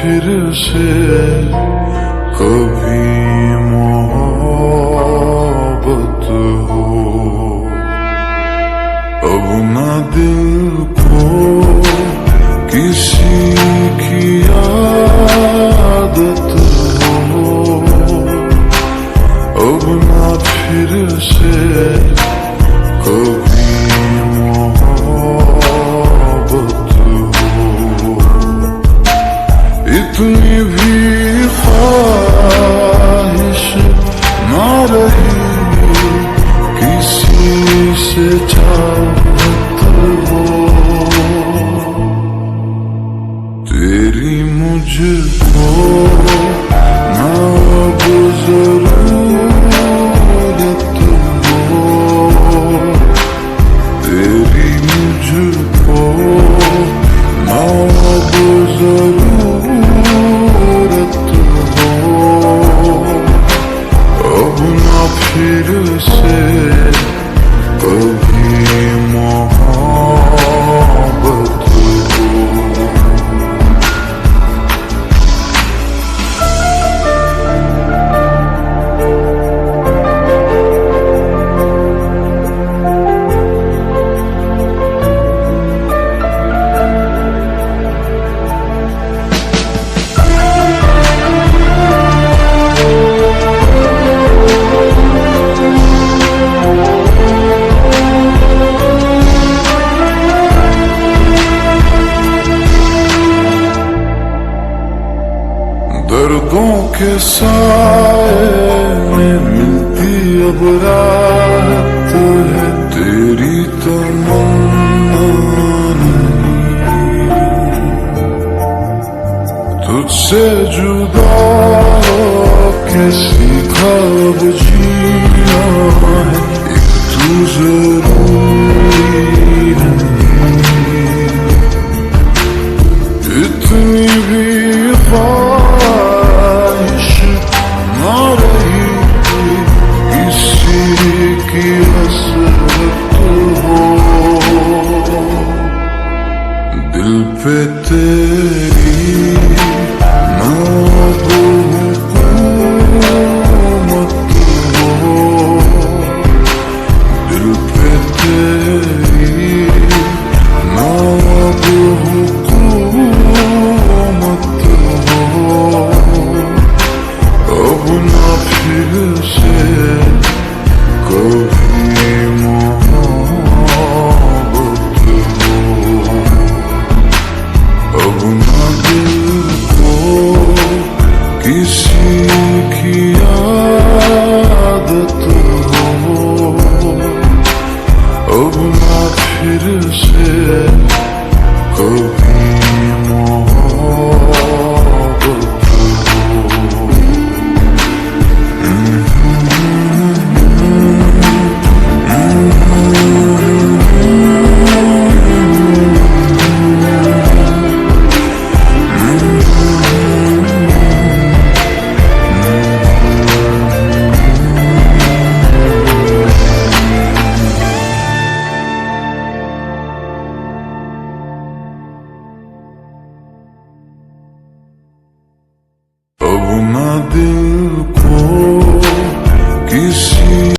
फिर से कभी मोहब्बत हो। अब ना दिल को किसी की आदत हो, अब ना फिर से कभी मोहब्बत हो। इतनी भी ख्वाहिश ना रही किसी से चाहत हो, तेरी मुझको ना अब जरूरत हो, तेरी मुझको ना अब जरूरत हो। अब ना फिर से कभी मोहब्बत हो। दर्दों के साए में मिलती अब राहत है, तेरी तमन्ना नहीं। तुझसे जुदा के सीखा अब जीना है, एक तू जरूरी नहीं। इतनी भी ख्वाहिश ना रही किसी की हसरत हो, दिल पे तेरी ना अब हुकूमत हो, दिल पे तेरी ना अब हुकूमत हो। अब ना फिर से कभी मोहब्बत हो, अब ना दिल को किसी की आदत हो, अब ना फिर से कभी मोहब्बत